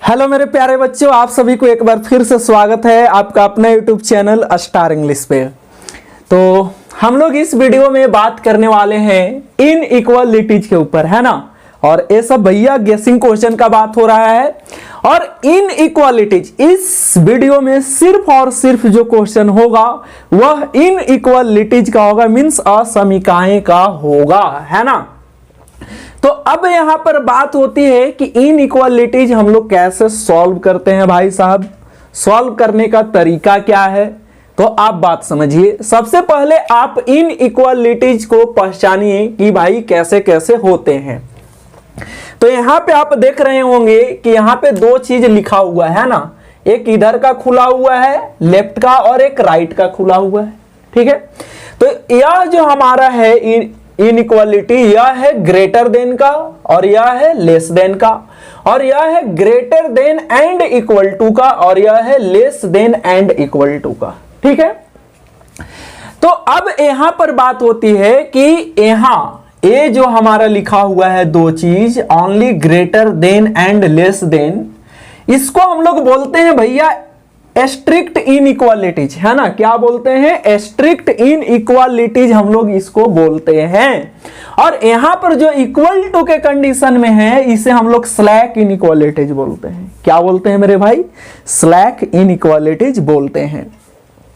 Hello मेरे प्यारे बच्चों, आप सभी को एक बार फिर से स्वागत है आपका अपना यूट्यूब चैनल स्टार इंग्लिश पे। तो हम लोग इस वीडियो में बात करने वाले हैं इनइक्वालिटीज के ऊपर, है ना। और ये सब भैया गेसिंग क्वेश्चन का बात हो रहा है। और इनइक्वालिटीज इस वीडियो में सिर्फ और सिर्फ जो क्वेश्चन होगा वह इनइक्वालिटीज का होगा, मीन्स असमीकाएं का होगा, है ना। तो अब यहां पर बात होती है कि इनइक्वालिटीज हम लोग कैसे सॉल्व करते हैं। भाई साहब, सॉल्व करने का तरीका क्या है, तो आप बात समझिए। सबसे पहले आप इनइक्वालिटीज को पहचानिए कि भाई कैसे कैसे होते हैं। तो यहां पे आप देख रहे होंगे कि यहां पे दो चीज लिखा हुआ है ना, एक इधर का खुला हुआ है लेफ्ट का और एक राइट का खुला हुआ है, ठीक है। तो यह जो हमारा है इनइक्वालिटी, यह है ग्रेटर देन का और यह है लेस देन का, और यह है greater than and equal to का और यह है less than and equal to का, ठीक है। तो अब यहां पर बात होती है कि यहां ये जो हमारा लिखा हुआ है दो चीज, only greater than and less then, इसको हम लोग बोलते हैं भैया स्ट्रिक्ट इनइक्वालिटीज, है ना। क्या बोलते हैं? स्ट्रिक्ट इनइक्वालिटीज हम लोग इसको बोलते हैं। और यहां पर जो इक्वल टू के कंडीशन में है इसे हम लोग स्लैक इनइक्वालिटीज बोलते हैं। क्या बोलते हैं मेरे भाई? स्लैक इनइक्वालिटीज बोलते हैं।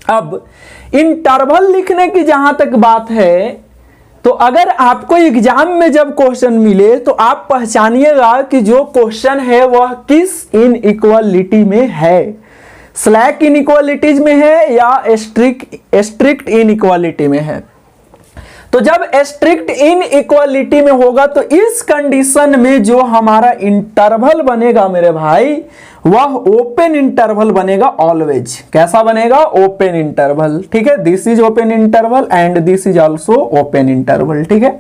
अब इंटरवल लिखने की जहां तक बात है, तो अगर आपको एग्जाम में जब क्वेश्चन मिले तो आप पहचानिएगा कि जो क्वेश्चन है वह किस इनइक्वालिटी में है, स्लैक इनइक्वालिटीज में है या स्ट्रिक्ट इनइक्वालिटी में है। तो जब स्ट्रिक्ट इनइक्वालिटी में होगा तो इस कंडीशन में जो हमारा इंटरवल बनेगा मेरे भाई, वह ओपन इंटरवल बनेगा ऑलवेज। कैसा बनेगा? ओपन इंटरवल, ठीक है। This is open interval and this is also open interval, ठीक है।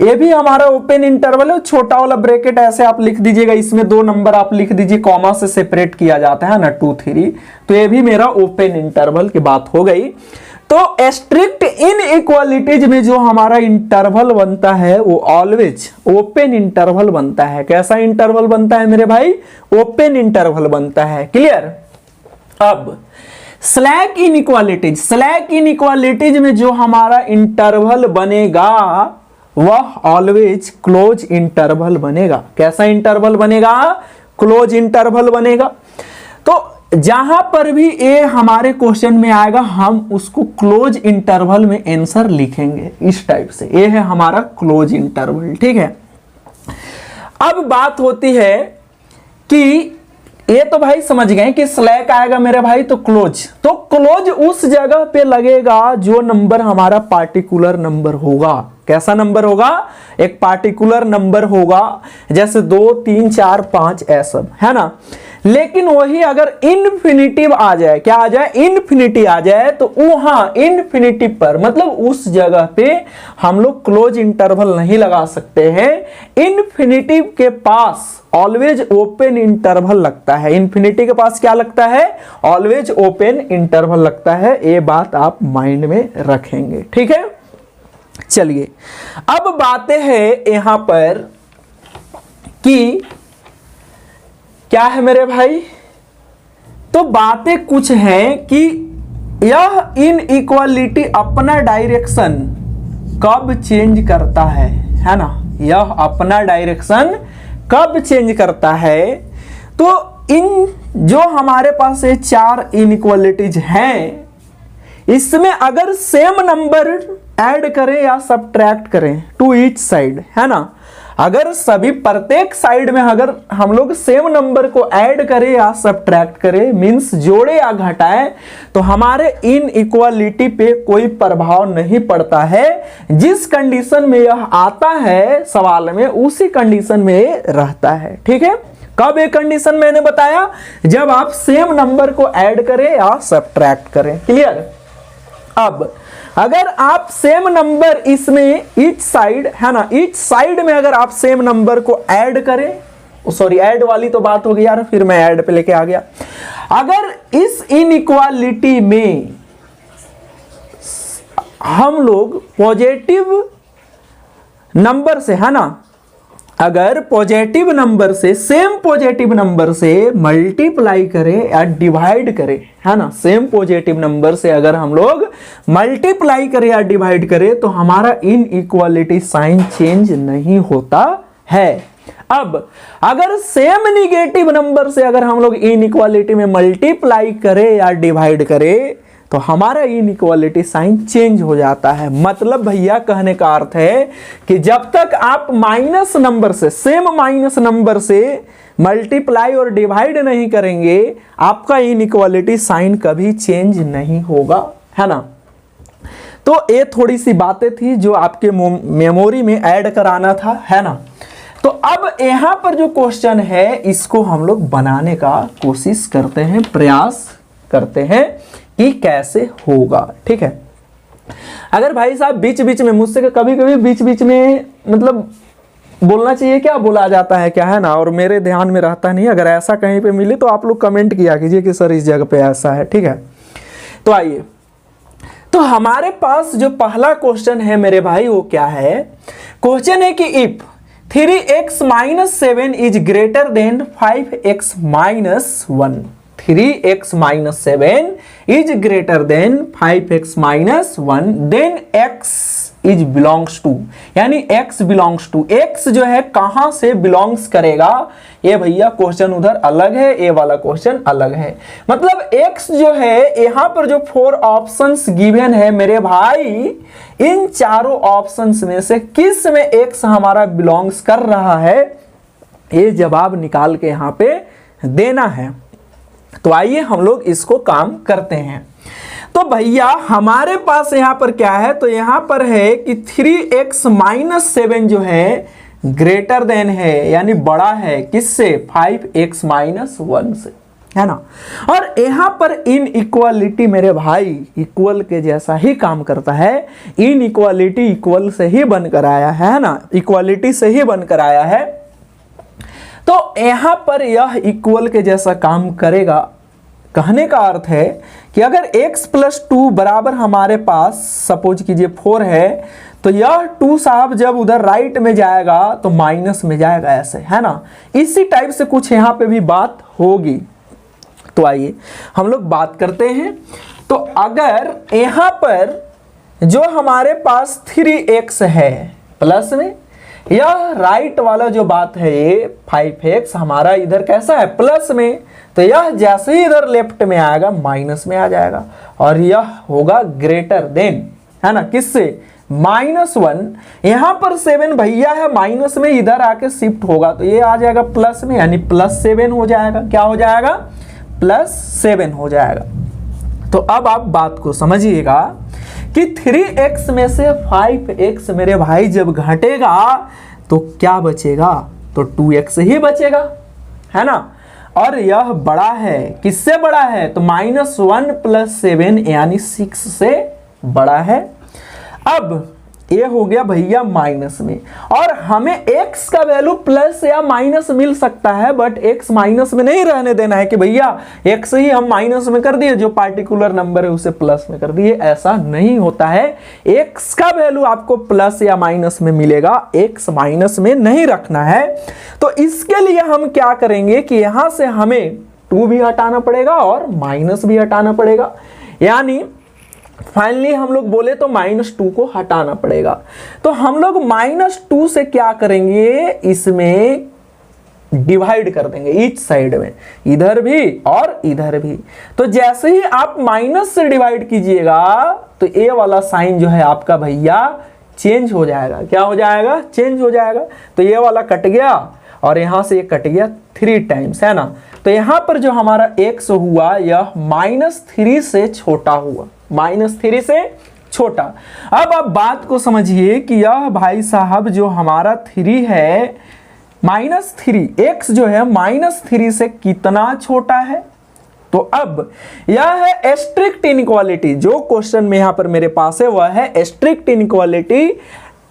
ये भी हमारा ओपन इंटरवल है। छोटा वाला ब्रैकेट ऐसे आप लिख दीजिएगा, इसमें 2 नंबर आप लिख दीजिए, कॉमा से सेपरेट किया जाता है ना, 2 3। तो ये भी मेरा ओपन इंटरवल की बात हो गई। तो स्ट्रिक्ट इनइक्वालिटीज में जो हमारा इंटरवल बनता है वो ऑलवेज ओपन इंटरवल बनता है। कैसा इंटरवल बनता है मेरे भाई? ओपन इंटरवल बनता है। क्लियर? अब स्लैक इनइक्वालिटीज में जो हमारा इंटरवल बनेगा वह ऑलवेज क्लोज इंटरवल बनेगा। कैसा इंटरवल बनेगा? क्लोज इंटरवल बनेगा। तो जहां पर भी ये हमारे क्वेश्चन में आएगा हम उसको क्लोज इंटरवल में आंसर लिखेंगे इस टाइप से। ये है हमारा क्लोज इंटरवल, ठीक है। अब बात होती है कि ये तो भाई समझ गए कि स्लैक आएगा मेरे भाई तो क्लोज उस जगह पे लगेगा जो नंबर हमारा पार्टिकुलर नंबर होगा। कैसा नंबर होगा? एक पार्टिकुलर नंबर होगा, जैसे 2 3 4 5 ऐसा, है ना। लेकिन वही अगर इनफिनिटिव आ जाए, क्या आ जाए? इनफिनिटी आ जाए, तो वहां इनफिनिटी पर मतलब उस जगह पे हम लोग क्लोज इंटरवल नहीं लगा सकते हैं। इनफिनिटिव के पास ऑलवेज ओपन इंटरवल लगता है। इनफिनिटी के पास क्या लगता है? ऑलवेज ओपन इंटरवल लगता है। ये बात आप माइंड में रखेंगे, ठीक है। चलिए अब बातें हैं यहां पर कि क्या है मेरे भाई। तो बातें कुछ हैं कि यह इनइक्वालिटी अपना डायरेक्शन कब चेंज करता है ना। यह अपना डायरेक्शन कब चेंज करता है? तो इन जो हमारे पास ये 4 इनइक्वालिटीज हैं, इसमें अगर सेम नंबर ऐड करें या सब्ट्रैक्ट करें टू ईच साइड, है ना। अगर सभी प्रत्येक साइड में अगर हम लोग सेम नंबर को ऐड करें या सब्ट्रैक्ट करें, मींस जोड़े या घटाएं, तो हमारे इनइक्वालिटी पे कोई प्रभाव नहीं पड़ता है। जिस कंडीशन में यह आता है सवाल में उसी कंडीशन में रहता है, ठीक है। कब एक कंडीशन मैंने बताया? जब आप सेम नंबर को ऐड करें या सब्ट्रैक्ट करें। क्लियर? अब अगर आप सेम नंबर इसमें ईच साइड, है ना, ईच साइड में अगर आप सेम नंबर को ऐड करें, सॉरी ऐड वाली तो बात हो गई यार, फिर मैं ऐड पे लेके आ गया। अगर इस इनइक्वालिटी में हम लोग पॉजिटिव नंबर से, है ना, अगर पॉजिटिव नंबर से, सेम पॉजिटिव नंबर से मल्टीप्लाई करें या डिवाइड करें, है ना, सेम पॉजिटिव नंबर से अगर हम लोग मल्टीप्लाई करें या डिवाइड करें तो हमारा इनइक्वालिटी साइन चेंज नहीं होता है। अब अगर सेम निगेटिव नंबर से अगर हम लोग इनइक्वालिटी में मल्टीप्लाई करें या डिवाइड करें तो हमारा इनइक्वालिटी साइन चेंज हो जाता है। मतलब भैया कहने का अर्थ है कि जब तक आप माइनस नंबर से, सेम माइनस नंबर से मल्टीप्लाई और डिवाइड नहीं करेंगे, आपका इनइक्वालिटी साइन कभी चेंज नहीं होगा, है ना। तो ये थोड़ी सी बातें थी जो आपके मेमोरी में ऐड कराना था, है ना। तो अब यहां पर जो क्वेश्चन है इसको हम लोग बनाने का कोशिश करते हैं, प्रयास करते हैं कि कैसे होगा, ठीक है। अगर भाई साहब बीच बीच में मुझसे कभी कभी बीच बीच में मतलब बोलना चाहिए क्या, बोला जाता है क्या, है ना, और मेरे ध्यान में रहता नहीं। अगर ऐसा कहीं पे मिले तो आप लोग कमेंट किया कीजिए कि सर इस जगह पे ऐसा है, ठीक है। तो आइए, तो हमारे पास जो पहला क्वेश्चन है मेरे भाई वो क्या है, क्वेश्चन है कि if 3x - 7 is greater then 5x - 1, 3x - 7 is greater than 5x - 1, then x is belongs to, यानी x belongs to, x जो है कहां से बिलोंग्स करेगा, ये भैया क्वेश्चन उधर अलग है, ये वाला क्वेश्चन अलग है। मतलब x जो है यहां पर जो 4 ऑप्शंस गिवन है मेरे भाई, इन चारों ऑप्शंस में से किस में x हमारा बिलोंग्स कर रहा है, ये जवाब निकाल के यहां पे देना है। तो आइए हम लोग इसको काम करते हैं। तो भैया हमारे पास यहां पर क्या है, तो यहां पर है कि 3x - 7 जो है ग्रेटर देन है, यानी बड़ा है किससे, 5x - 1 से, है ना। और यहां पर इनइक्वालिटी मेरे भाई इक्वल के जैसा ही काम करता है, इनइक्वालिटी इक्वल से ही बनकर आया है ना, इक्वालिटी से ही बनकर आया है। तो यहां पर यह इक्वल के जैसा काम करेगा। कहने का अर्थ है कि अगर x + 2 बराबर हमारे पास सपोज कीजिए 4 है, तो यह 2 साहब जब उधर राइट में जाएगा तो माइनस में जाएगा, ऐसे, है ना। इसी टाइप से कुछ यहां पे भी बात होगी। तो आइए हम लोग बात करते हैं। तो अगर यहां पर जो हमारे पास 3x है प्लस में, यह राइट वाला जो बात है ये 5x हमारा इधर कैसा है, प्लस में, तो यह जैसे ही इधर लेफ्ट में आएगा माइनस में आ जाएगा, और यह होगा ग्रेटर देन, है ना, किससे, -1। यहां पर 7 भैया है माइनस में, इधर आके शिफ्ट होगा तो ये आ जाएगा प्लस में, यानी +7 हो जाएगा। क्या हो जाएगा, +7 हो जाएगा। तो अब आप बात को समझिएगा कि 3x में से 5x मेरे भाई जब घटेगा तो क्या बचेगा, तो 2x ही बचेगा, है ना। और यह बड़ा है, किससे बड़ा है, तो -1 + 7 यानी 6 से बड़ा है। अब ये हो गया भैया माइनस में, और हमें x का वैल्यू प्लस या माइनस मिल सकता है, बट x माइनस में नहीं रहने देना है कि भैया x ही हम माइनस में कर दिए, जो पार्टिकुलर नंबर है उसे प्लस में कर दिए, ऐसा नहीं होता है। x का वैल्यू आपको प्लस या माइनस में मिलेगा, x माइनस में नहीं रखना है। तो इसके लिए हम क्या करेंगे कि यहां से हमें 2 भी हटाना पड़ेगा और माइनस भी हटाना पड़ेगा, यानी फाइनली हम लोग बोले तो -2 को हटाना पड़ेगा। तो हम लोग -2 से क्या करेंगे, इसमें डिवाइड कर देंगे ईच साइड में, इधर भी और इधर भी। तो जैसे ही आप माइनस से डिवाइड कीजिएगा तो ये वाला साइन जो है आपका भैया चेंज हो जाएगा। क्या हो जाएगा, चेंज हो जाएगा। तो ये वाला कट गया और यहां से ये कट गया 3 टाइम्स, है ना। तो यहां पर जो हमारा x हुआ यह -3 से छोटा हुआ, -3 से छोटा। अब आप बात को समझिए कि यह भाई साहब जो हमारा 3 है, -3, x जो है -3 से कितना छोटा है। तो अब यह है स्ट्रिक्ट इनइक्वालिटी, जो क्वेश्चन में यहां पर मेरे पास है वह है स्ट्रिक्ट इनइक्वालिटी।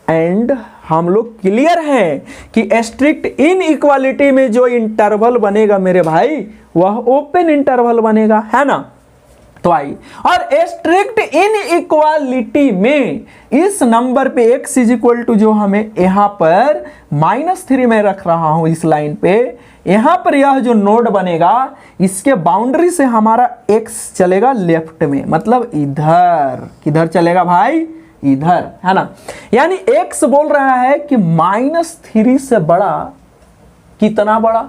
एंड हम लोग क्लियर हैं कि स्ट्रिक्ट इनइक्वालिटी में जो इंटरवल बनेगा मेरे भाई वह ओपन इंटरवल बनेगा, है ना। तो आई, और स्ट्रिक्ट इनइक्वालिटी में इस नंबर पे x इज इक्वल टू जो हमें यहां पर -3 में रख रहा हूं इस लाइन पे, यहां पर यह जो नोड बनेगा इसके बाउंड्री से हमारा x चलेगा लेफ्ट में, मतलब इधर। किधर चलेगा भाई? इधर, है ना। यानी x बोल रहा है कि -3 से बड़ा, कितना बड़ा?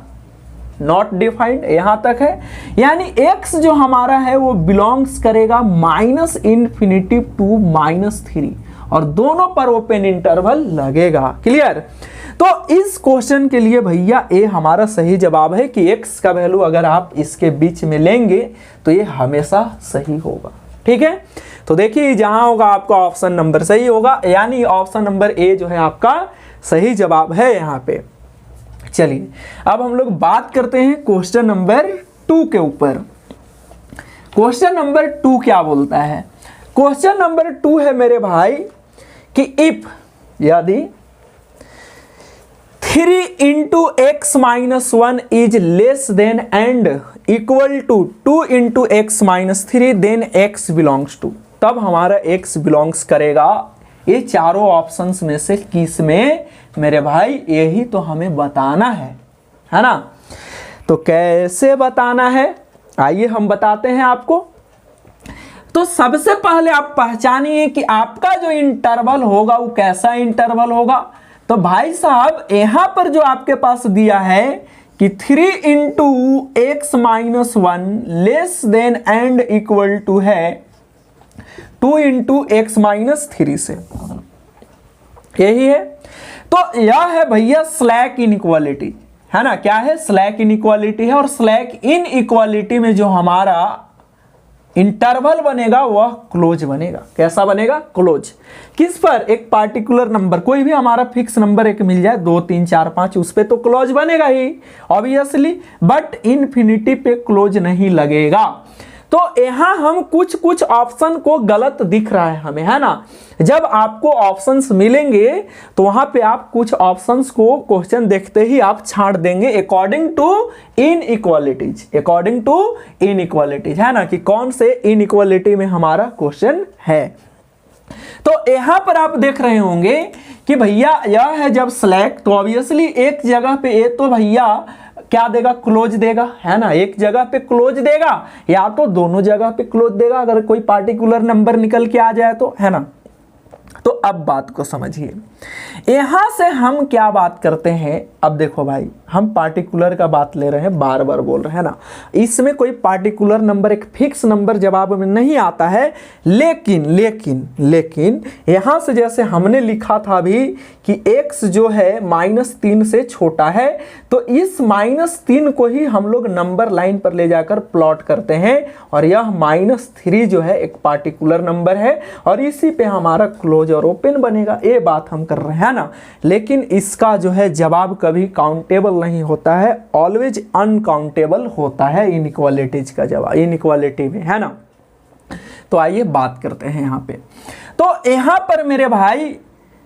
नॉट डिफाइंड, यहां तक है। यानी x जो हमारा है वो बिलोंग्स करेगा -∞ टू -3, और दोनों पर ओपन इंटरवल लगेगा। क्लियर? तो इस क्वेश्चन के लिए भैया ए हमारा सही जवाब है कि x का वैल्यू अगर आप इसके बीच में लेंगे तो ये हमेशा सही होगा। ठीक है, तो देखिए जहां होगा आपका ऑप्शन नंबर सही होगा, यानी ऑप्शन नंबर ए जो है आपका सही जवाब है यहां पे। चलिए अब हम लोग बात करते हैं क्वेश्चन नंबर 2 के ऊपर। क्वेश्चन नंबर 2 क्या बोलता है? क्वेश्चन नंबर 2 है मेरे भाई कि इफ यदि 3 into x minus 1 is less than and equal to 2 into x minus 3 then x belongs to, तब हमारा x बिलोंग्स करेगा ये चारों ऑप्शंस में से किस में मेरे भाई? यही तो हमें बताना है ना। तो कैसे बताना है आइए हम बताते हैं आपको। तो सबसे पहले आप पहचानिए कि आपका जो इंटरवल होगा वो कैसा इंटरवल होगा। तो भाई साहब यहां पर जो आपके पास दिया है कि 3 into x minus 1 less than and equal to है 2 इंटू एक्स माइनस 3 से, यही है। तो यह है भैया स्लैक इनइक्वालिटी, है ना। क्या है? स्लैक इनइक्वालिटी है। और स्लैक इनइक्वालिटी में जो हमारा इंटरवल बनेगा वह क्लोज बनेगा। कैसा बनेगा? क्लोज। किस पर? एक पार्टिकुलर नंबर, कोई भी हमारा फिक्स नंबर एक मिल जाए 2 3 4 5, उस पे तो क्लोज बनेगा ही ऑब्वियसली, बट इन्फिनिटी पे क्लोज नहीं लगेगा। तो यहां हम कुछ ऑप्शन को गलत दिख रहा है हमें, है ना। जब आपको ऑप्शंस मिलेंगे तो वहां पे आप कुछ ऑप्शंस को क्वेश्चन देखते ही आप छांट देंगे according to inequalities, according to inequalities, है ना, कि कौन से इनइक्वालिटी में हमारा क्वेश्चन है। तो यहां पर आप देख रहे होंगे कि भैया यह है जब स्लैक, तो ऑब्वियसली एक जगह पे ये तो भैया क्या देगा? क्लोज देगा, है ना। एक जगह पे क्लोज देगा या तो दोनों जगह पे क्लोज देगा अगर कोई पार्टिकुलर नंबर निकल के आ जाए तो, है ना। तो अब बात को समझिए, यहां से हम क्या बात करते हैं। अब देखो भाई, हम पार्टिकुलर का बात ले रहे हैं, बार बार बोल रहे हैं ना। इसमें कोई पार्टिकुलर नंबर, एक फिक्स नंबर जवाब में नहीं आता है। लेकिन यहां से जैसे हमने लिखा था अभी कि x जो है -3 से छोटा है, तो इस -3 को ही हम लोग नंबर लाइन पर ले जाकर प्लॉट करते हैं, और यह -3 जो है एक पार्टिकुलर नंबर है और इसी पे हमारा क्लोज और ओपन बनेगा। ये बात हम कर रहे हैं ना। लेकिन इसका जो है जवाब कभी काउंटेबल नहीं होता है, ऑलवेज अनकाउंटेबल होता है इनइक्वालिटीज का जवाब, इनइक्वालिटी में, है ना। तो आइए बात करते हैं यहां पे। तो यहां पर मेरे भाई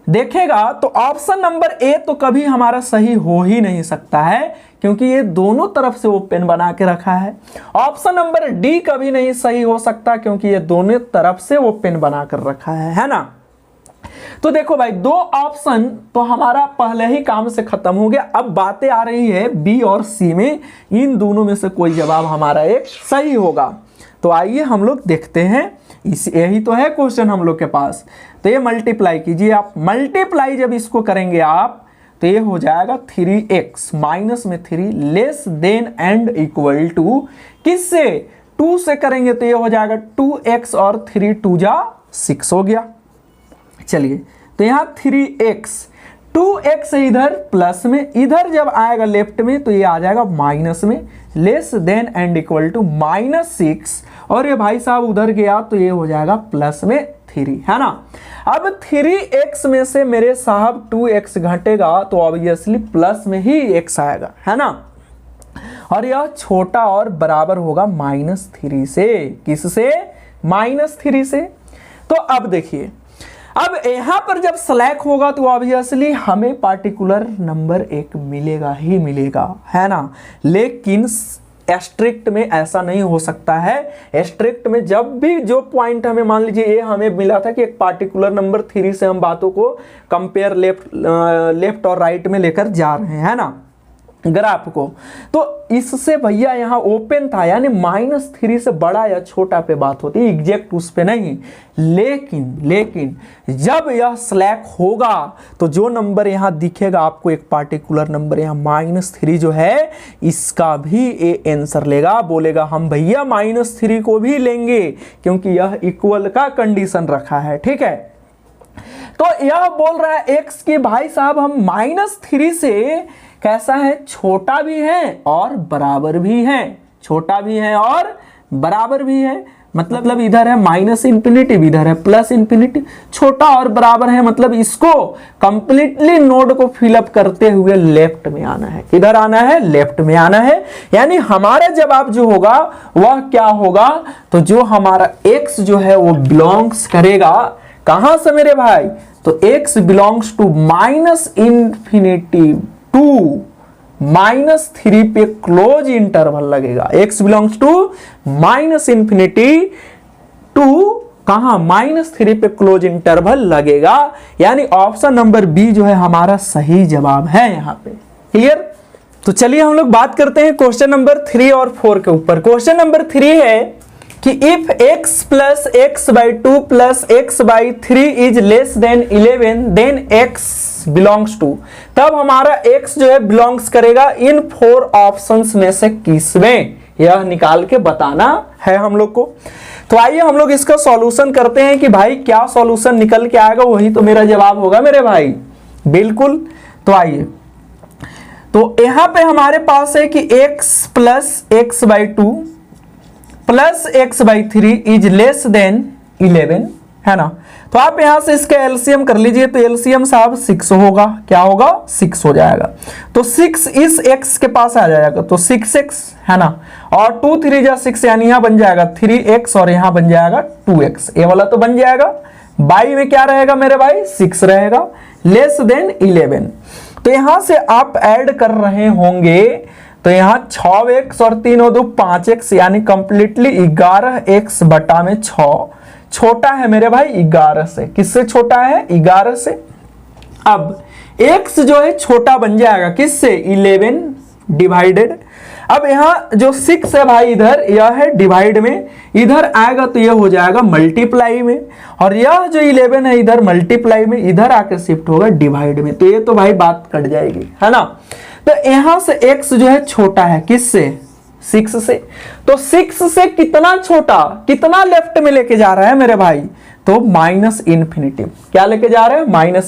देखेगा तो ऑप्शन नंबर ए तो कभी हमारा सही हो ही नहीं सकता है, क्योंकि ये दोनों तरफ से ओपन बना के रखा है। ऑप्शन नंबर डी कभी नहीं सही हो सकता, क्योंकि ये दोनों तरफ से ओपन बना कर रखा है ना। तो देखो भाई, दो ऑप्शन तो हमारा पहले ही काम से खत्म हो गया। अब बातें आ रही है बी और सी में, इन दोनों में से कोई जवाब हमारा एक सही होगा। तो आइए हम लोग देखते हैं, यही तो है क्वेश्चन हम लोग के पास। तो ये मल्टीप्लाई कीजिए आप, मल्टीप्लाई जब इसको करेंगे आप तो ये हो जाएगा 3x माइनस में 3 less than and equal to, किससे? 2 से करेंगे तो ये हो जाएगा 2x और 3 2 जा 6 हो गया। चलिए, तो यहाँ 3x, 2x इधर प्लस में, इधर जब आएगा लेफ्ट में तो ये आ जाएगा माइनस में, less than and equal to -6, और ये भाई साहब उधर गया तो ये हो जाएगा प्लस में 3, है ना। अब 3x में से मेरे साहब 2x घटेगा तो ऑब्वियसली प्लस में ही x आएगा, है ना। और यह छोटा और बराबर होगा -3 से, किससे? -3 से। तो अब देखिए, अब यहां पर जब स्लैक होगा तो ऑब्वियसली हमें पार्टिकुलर नंबर एक मिलेगा ही मिलेगा, है ना। लेकिन एस्ट्रिक्ट में ऐसा नहीं हो सकता है। एस्ट्रिक्ट में जब भी जो पॉइंट हमें, मान लीजिए ये हमें मिला था कि एक पार्टिकुलर नंबर 3 से हम बातों को कंपेयर लेफ्ट और राइट में लेकर जा रहे हैं, है ना, ग्राफ को, तो इससे भैया यहाँ ओपन था, यानी -3 से बड़ा या छोटा पे बात होती है, एग्जैक्ट उस पे नहीं। लेकिन जब यह स्लैक होगा तो जो नंबर यहाँ दिखेगा आपको, एक पार्टिकुलर नंबर यहाँ -3 जो है, इसका भी ए आंसर लेगा, बोलेगा हम भैया -3 को भी लेंगे, क्योंकि यह इक्वल का कंडीशन रखा है। ठीक है, तो यह बोल रहा है x की भाई साहब हम -3 से कैसा है, छोटा भी है और बराबर भी है, छोटा भी है और बराबर भी है, मतलब इधर है -∞, इधर है +∞, छोटा और बराबर है, मतलब इसको कंप्लीटली नोड को फिलअप करते हुए लेफ्ट में आना है। किधर आना है, लेफ्ट में आना है। यानी हमारा जवाब जो होगा वह क्या होगा, तो जो हमारा x जो है वो बिलोंग्स करेगा कहां से मेरे भाई, तो x बिलोंग्स टू -∞ टू -3 पे क्लोज इंटरवल लगेगा। x बिलोंग्स टू -∞ टू कहां, -3 पे क्लोज इंटरवल लगेगा। यानी ऑप्शन नंबर बी जो है हमारा सही जवाब है यहाँ पे। क्लियर? तो चलिए हम लोग बात करते हैं क्वेश्चन नंबर 3 और 4 के ऊपर। क्वेश्चन नंबर 3 है कि if x plus x/2 plus x/3 is less than 11 then x belongs to, तब हमारा x जो है बिलोंग्स करेगा इन 4 ऑप्शंस में से किसमें, यह निकाल के बताना है हम लोग को। तो आइए हम लोग इसका सॉल्यूशन करते हैं कि भाई क्या सॉल्यूशन निकल के आएगा, वही तो मेरा जवाब होगा मेरे भाई। बिल्कुल, तो आइए, तो यहां पे हमारे पास है कि x plus x/2 plus x/3 is less than 11, है ना। तो आप यहां से इसका एलसीएम कर लीजिए, तो एलसीएम साहब 6 होगा, क्या होगा, 6 हो जाएगा। तो 6 इस x के पास आ जाएगा, तो 6x, है ना, और 2 3 जा 6, यानी यहां बन जाएगा 3x और यहां बन जाएगा 2x, ये वाला तो बन जाएगा। बाई में क्या रहेगा मेरे भाई, 6 रहेगा, लेस देन 11। तो यहां से आप ऐड कर रहे होंगे, तो यहां 6x और 3 और 2 5x, यानी कंप्लीटली 11x बटा में 6 छोटा है मेरे भाई 11 से। किससे छोटा है, 11 से। अब x जो है छोटा बन जाएगा किससे, 11 डिवाइडेड, अब यहां जो 6 है भाई इधर, यह है डिवाइड में, इधर आएगा तो यह हो जाएगा मल्टीप्लाई में, और यह जो 11 है इधर मल्टीप्लाई में, इधर आकर शिफ्ट होगा डिवाइड में। तो ये तो भाई बात कट जाएगी, है ना। तो यहां से x जो है छोटा है किससे, 6 से। तो 6 से कितना छोटा, कितना लेफ्ट में लेके जा रहा है मेरे भाई, तो -∞। क्या लेके जा रहे हैं, -∞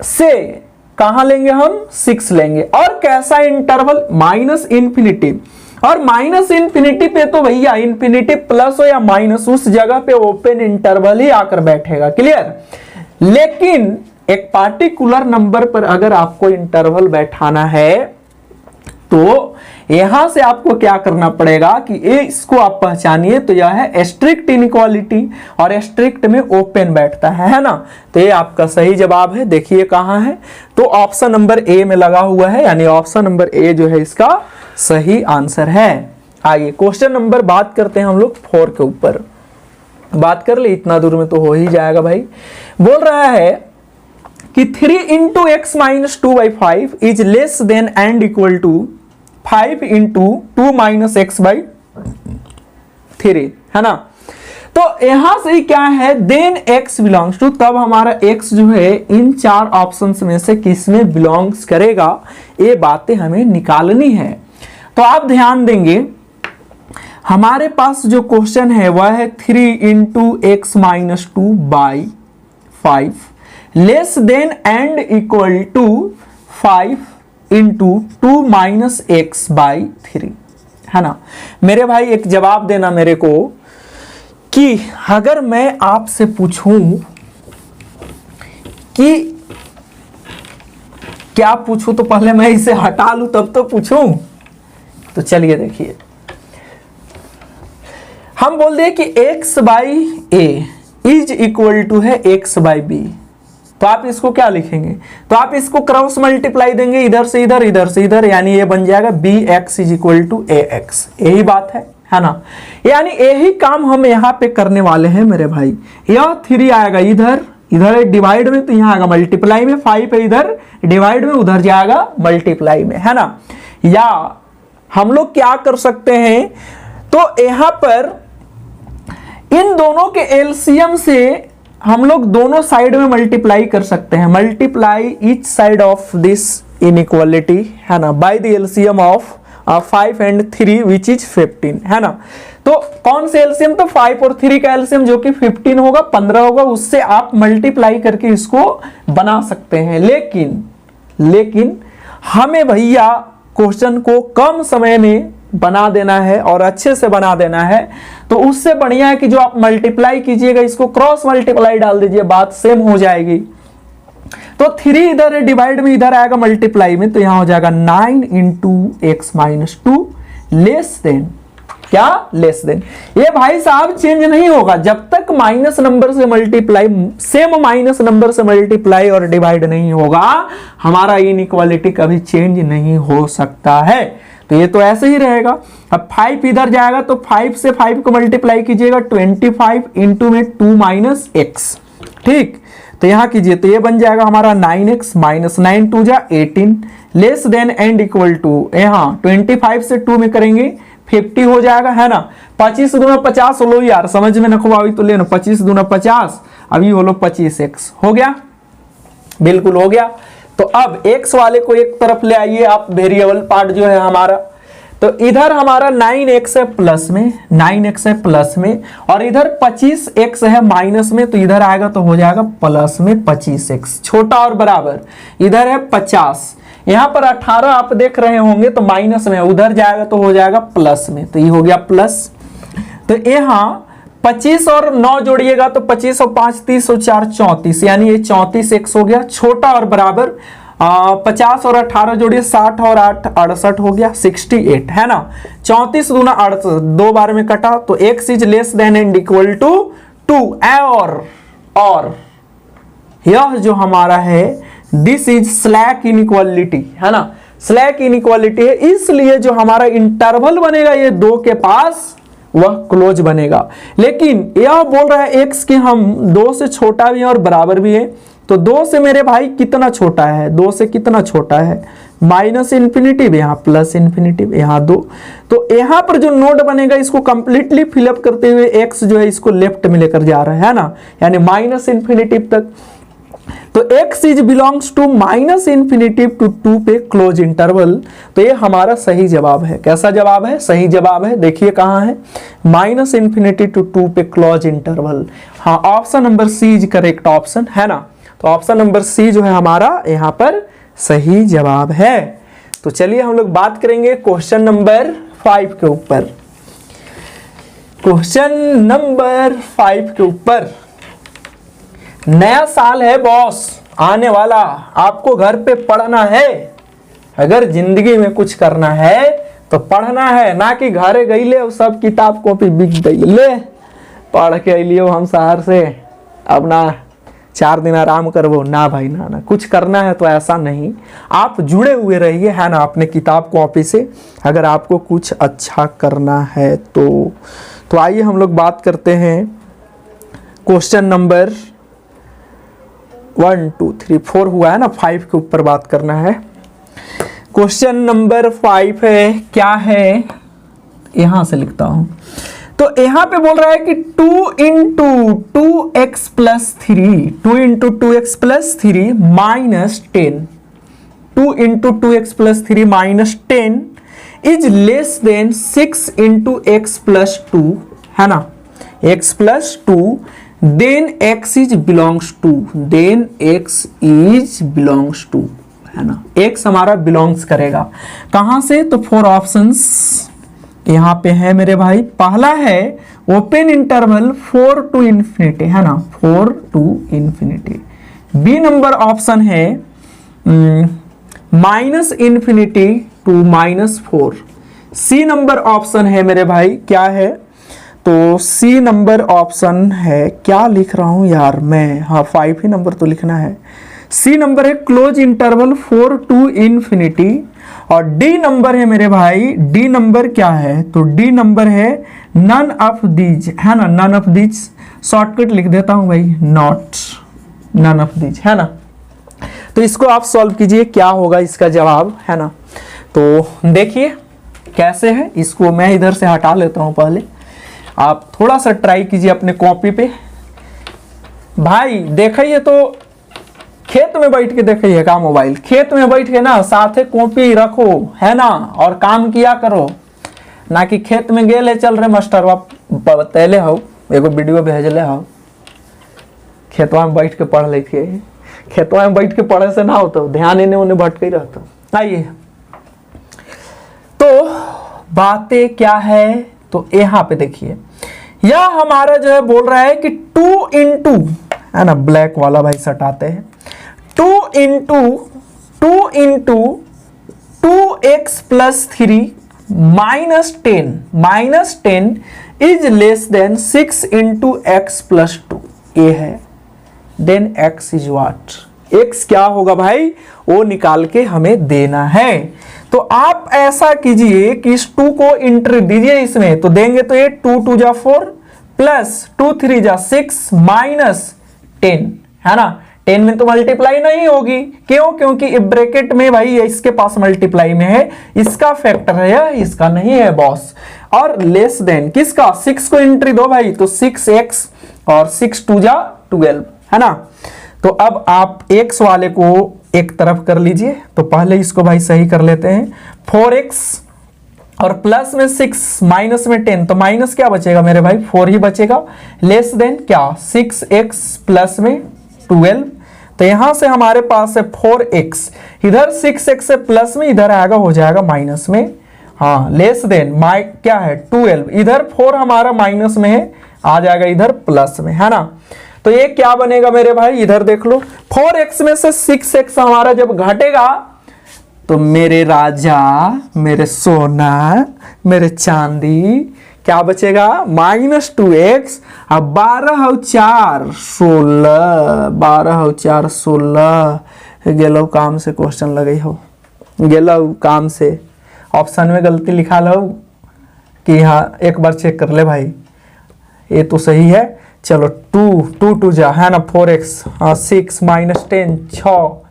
से कहां लेंगे हम, 6 लेंगे। और कैसा इंटरवल, -∞, और -∞ पे तो भैया इंफिनिटी प्लस हो या माइनस, उस जगह पे ओपन इंटरवल ही आकर बैठेगा। क्लियर? लेकिन एक पार्टिकुलर नंबर पर अगर आपको इंटरवल बैठाना है, तो यहां से आपको क्या करना पड़ेगा कि इसको आप पहचानिए, तो यह है स्ट्रिक्ट इनइक्वालिटी, और स्ट्रिक्ट में ओपन बैठता है ना। तो ये आपका सही जवाब है। देखिए कहां है, तो ऑप्शन नंबर ए में लगा हुआ है, यानी ऑप्शन नंबर ए जो है इसका सही आंसर है। आइए क्वेश्चन नंबर बात करते हैं हम लोग 4 के ऊपर। बात कर ले, इतना दूर में तो हो ही जाएगा भाई। बोल रहा है कि 3 × x - 2/5 is less than and equal to 5 × 2 - x/3, है ना। तो यहां से क्या है, देन x बिलोंग्स टू, तब हमारा x जो है इन 4 ऑप्शंस में से किस में बिलोंग्स करेगा, ये बातें हमें निकालनी है। तो आप ध्यान देंगे, हमारे पास जो क्वेश्चन है वह है 3 × x - 2/5 less than and equal to 5 × 2 - x/3, है ना। मेरे भाई एक जवाब देना मेरे को कि अगर मैं आपसे पूछूं कि क्या पूछूं, तो पहले मैं इसे हटा लूं तब तो पूछूं। तो चलिए देखिए, हम बोल दें कि x/a इज इक्वल टू है x/b, तो आप इसको क्या लिखेंगे, तो आप इसको क्रॉस मल्टीप्लाई देंगे इधर से इधर, इधर से इधर, यानी ये बन जाएगा bx is equal to ax। यही बात है ना। यानी यही काम हम यहाँ पे करने वाले हैं मेरे भाई। यह 3 आएगा इधर, इधर डिवाइड में, तो यहाँ आएगा मल्टीप्लाई में, 5 है इधर डिवाइड में, उधर जाएगा मल्टीप्लाई में, है ना। या हम लोग क्या कर सकते हैं, तो यहाँ पर इन दोनों के एलसीएम से हम लोग दोनों साइड में मल्टीप्लाई कर सकते हैं। Multiply each side of this inequality, है ना, by the LCM of 5 and 3 which is 15, है ना। तो कौन से एलसीएम, तो 5 और 3 का एलसीएम जो कि 15 होगा, 15 होगा, उससे आप मल्टीप्लाई करके इसको बना सकते हैं। लेकिन हमें भैया क्वेश्चन को कम समय में बना देना है और अच्छे से बना देना है, तो उससे बढ़िया है कि जो आप मल्टीप्लाई कीजिएगा इसको क्रॉस मल्टीप्लाई डाल दीजिए, बात सेम हो जाएगी। तो 3 इधर है डिवाइड में, इधर आएगा मल्टीप्लाई में, तो यहां हो जाएगा 9 into x minus 2 less than, क्या लेस देन। ये भाई साहब चेंज नहीं होगा जब तक माइनस नंबर से मल्टीप्लाई, सेम माइनस नंबर से मल्टीप्लाई और डिवाइड नहीं होगा, हमारा इनइक्वालिटी कभी चेंज नहीं हो सकता है। तो ये तो ऐसे ही रहेगा। अब 5 इधर जाएगा, तो 5 से 5 को मल्टीप्लाई कीजिएगा, 25 इंटू में 2 माइनस एक्स, ठीक। तो यहां कीजिए, तो ये बन जाएगा हमारा 9x माइनस 9 2 जा 18 less than and equal to, यहां 25 से 2 में करेंगे 50 हो जाएगा, है ना। 25 दूना 50 हो लो यार, समझ में नखवा तो लेना, 25 दूना 50, अभी हो लो 25x, हो गया, बिल्कुल हो गया। तो अब x वाले को एक तरफ ले आइए आप, वेरिएबल पार्ट जो है हमारा, तो इधर हमारा 9x है प्लस में, 9x है प्लस में, और इधर 25x है माइनस में, तो इधर आएगा तो हो जाएगा प्लस में 25x, छोटा और बराबर, इधर है 50, यहां पर 18 आप देख रहे होंगे तो माइनस में, उधर जाएगा तो हो जाएगा प्लस में, तो ये हो गया प्लस। तो यहां 25 और 9 जोड़िएगा तो 25 और 5 30 और 4 34, यानी ये 34x हो गया, छोटा और बराबर 50 और 18 जोड़िए 60 और 8 68 हो गया 68, है ना। 34 दूना 68, 2 बार में कटा, तो x is less than and equal to 2, और यह जो हमारा है दिस इज स्लैक इनइक्वालिटी, है ना, स्लैक इनइक्वालिटी है, इसलिए जो हमारा इंटरवल बनेगा ये 2 के पास वह क्लोज बनेगा। लेकिन यह बोल रहा है x कि हम 2 से छोटा भी है और बराबर भी है, तो 2 से मेरे भाई कितना छोटा है, 2 से कितना छोटा है, माइनस इन्फिनिटिव, यहाँ प्लस इन्फिनिटिव, यहाँ 2, तो यहाँ पर जो नोड बनेगा इसको कंप्लीटली फिलअप करते हुए x जो है इसको लेफ्ट में लेकर जा रहा है ना, यानी माइनस इन्फिनिटिव तक। तो x is belongs to minus infinitive to 2 पे क्लोज इंटरवल, तो ये हमारा सही जवाब है। कैसा जवाब है, सही जवाब है, देखिए कहाँ है, माइनस इन्फिनिटी टू 2 पे क्लोज इंटरवल। हाँ, option number C is correct option, है ना। तो ऑप्शन नंबर सी जो है हमारा यहाँ पर सही जवाब है। तो चलिए हम लोग बात करेंगे क्वेश्चन नंबर 5 के ऊपर। क्वेश्चन नंबर 5 के ऊपर, नया साल है बॉस आने वाला, आपको घर पे पढ़ना है, अगर जिंदगी में कुछ करना है तो पढ़ना है, ना कि घरे गई ले सब किताब कॉपी बिक गई ले पढ़ के लियो हम शहर से, अब ना 4 दिन आराम करवो, ना भाई ना, कुछ करना है तो ऐसा नहीं, आप जुड़े हुए रहिए, है ना, अपने किताब कॉपी से, अगर आपको कुछ अच्छा करना है तो आइए हम लोग बात करते हैं क्वेश्चन नंबर 1 2 3 4 हुआ है ना, 5 के ऊपर बात करना है। क्वेश्चन नंबर 5 है, क्या है, यहां से लिखता हूं, तो यहां पे बोल रहा है कि 2 into 2x plus 3, 2 into 2x plus 3 minus 10, 2 into 2x plus 3 minus 10 is less than 6 into x plus 2, है ना, x plus 2, then x is belongs to, then x is belongs to, है ना, x हमारा बिलोंग्स करेगा कहां से, तो 4 options यहां पे है मेरे भाई। पहला है ओपन इंटरवल 4 टू इंफिनिटी, है ना, 4 to infinity. B number option है minus infinity to -4। C number option है मेरे भाई क्या है, तो सी नंबर ऑप्शन है, क्या लिख रहा हूं यार मैं, हाँ 5 ही नंबर तो लिखना है। सी नंबर है क्लोज इंटरवल 4 टू इन्फिनिटी, और डी नंबर है मेरे भाई, डी नंबर क्या है, तो डी नंबर है नन ऑफ दीज, है ना, नन ऑफ दीज, शॉर्टकट लिख देता हूं भाई, नॉट नन ऑफ दीज, है ना। तो इसको आप सॉल्व कीजिए, क्या होगा इसका जवाब, है ना। तो देखिए कैसे है, इसको मैं इधर से हटा लेता हूं पहले, आप थोड़ा सा ट्राई कीजिए अपने कॉपी पे। भाई देखिए तो खेत में बैठ के देखिए का मोबाइल, खेत में बैठ के ना साथे कॉपी रखो, है ना, और काम किया करो, ना कि खेत में गेले चल रहे मास्टर बतैले हो, एगो वीडियो भेजले हो, खेतवा में बैठ के पढ़ लेते, खेतवा में बैठ के पढ़े से ना हो तो ध्यान इन्हें उन्हें भटके रहता। आइए तो बातें क्या है, तो यहाँ पे देखिए, यह हमारा जो है बोल रहा है कि 2 इंटू, है ना, ब्लैक वाला भाई सटाते हैं, 2 into 2x plus 3 minus 10 is less than 6 into x plus 2, ये है, then x is what, x क्या होगा भाई, वो निकाल के हमें देना है। तो आप ऐसा कीजिए कि इस 2 को एंट्री दीजिए इसमें, तो देंगे तो ये 2 2 जा 4 प्लस 2 3 जा 6 माइनस 10, है ना, 10 में तो मल्टीप्लाई नहीं होगी, क्यों, क्योंकि ब्रैकेट में भाई इसके पास मल्टीप्लाई में है, इसका फैक्टर है, इसका नहीं है बॉस। और लेस देन किसका, 6 को एंट्री दो भाई, तो 6x और 6 2 जा 12, है ना। तो अब आप x वाले को एक तरफ कर लीजिए, तो पहले इसको भाई सही कर लेते हैं, 4x और प्लस में 6 माइनस में 10, तो माइनस क्या बचेगा मेरे भाई, 4 ही बचेगा, लेस देन क्या 6x प्लस में 12, तो यहां से हमारे पास है 4x, इधर 6x से प्लस में, इधर आएगा हो जाएगा माइनस में, हाँ, लेस देन क्या है 12, इधर 4 हमारा माइनस में है, आ जाएगा इधर प्लस में, है ना। तो ये क्या बनेगा मेरे भाई, इधर देख लो, 4x में से 6x हमारा जब घटेगा, तो मेरे राजा, मेरे सोना, मेरे चांदी, क्या बचेगा, -2x, अब 12 और 4 16, 12 और 4 16, गेलो काम से क्वेश्चन लगे हो, गेलो काम से, ऑप्शन में गलती लिखा लो कि हाँ, एक बार चेक कर ले भाई, ये तो सही है। चलो 2 2 जा, है ना, 4x, 6 माइनस 10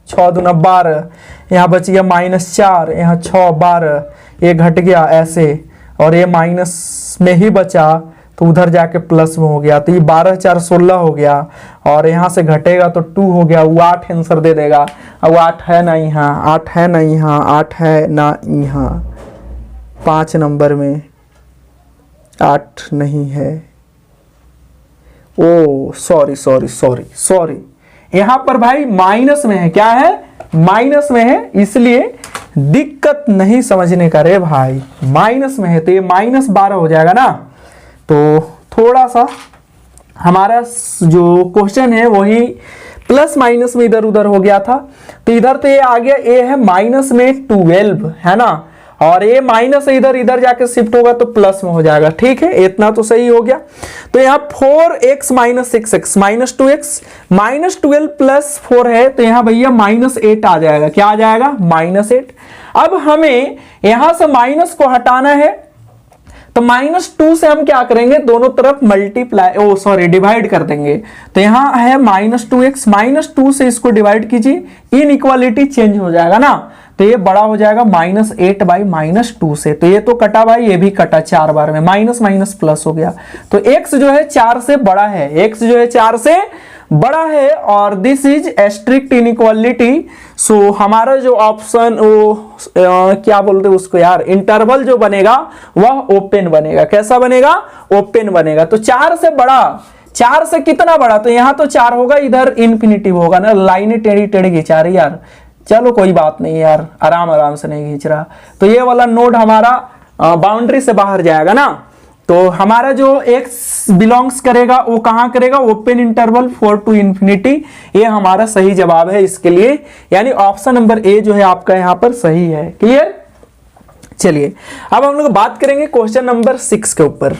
6 दूना 12, यहाँ बच गया -4, यहाँ 6 12, ये घट गया ऐसे, और ये माइनस में ही बचा, तो उधर जाके प्लस में हो गया, तो ये 12 4 16 हो गया, और यहाँ से घटेगा तो 2 हो गया, वो 8 आंसर दे देगा। अब 8 है ना यहाँ, 8 है ना यहाँ, 8 है ना यहाँ, 5 नंबर में 8 नहीं है, ओ सॉरी, यहां पर भाई माइनस में है, क्या है, माइनस में है, इसलिए दिक्कत नहीं समझने का रे भाई, माइनस में है तो ये -12 हो जाएगा ना। तो थोड़ा सा हमारा जो क्वेश्चन है वही प्लस माइनस में इधर उधर हो गया था, तो इधर तो ये आ गया, ये है माइनस में 12, है ना, और ये माइनस इधर इधर जाके शिफ्ट होगा तो प्लस में हो जाएगा, ठीक है, इतना तो सही हो गया। तो यहाँ 4x minus 6x minus 2x -12 plus 4 है, तो यहाँ भैया -8 आ जाएगा, क्या आ जाएगा, -8। अब हमें यहां से माइनस को हटाना है, तो -2 से हम क्या करेंगे, दोनों तरफ मल्टीप्लाई डिवाइड कर देंगे, तो यहां है -2x, -2 से इसको डिवाइड कीजिए, इनइक्वालिटी चेंज हो जाएगा ना, तो ये बड़ा हो जाएगा -8 बाई -2 से, तो ये तो कटा भाई, ये भी कटा 4 बार में, माइनस माइनस प्लस हो गया, तो x जो है 4 से बड़ा है, x जो है 4 से बड़ा है, और दिस इज स्ट्रिक्ट इनइक्वालिटी। सो हमारा जो ऑप्शन वो क्या बोलते हैं उसको यार, इंटरवल जो बनेगा वह ओपन बनेगा, कैसा बनेगा, ओपन बनेगा। तो 4 से बड़ा, 4 से कितना बड़ा, तो यहाँ तो 4 होगा, इधर इन्फिनिटी होगा ना, लाइनें टेढ़ी टेढ़ी खिंचा रही यार, चलो कोई बात नहीं यार, आराम से नहीं खींच रहा, तो ये वाला नोड हमारा बाउंड्री से बाहर जाएगा ना, तो हमारा जो x बिलोंग्स करेगा वो कहां करेगा, ओपन इंटरवल 4 टू इन्फिनिटी, ये हमारा सही जवाब है इसके लिए, यानी ऑप्शन नंबर ए जो है आपका यहां पर सही है। क्लियर, चलिए अब हम लोग बात करेंगे क्वेश्चन नंबर 6 के ऊपर।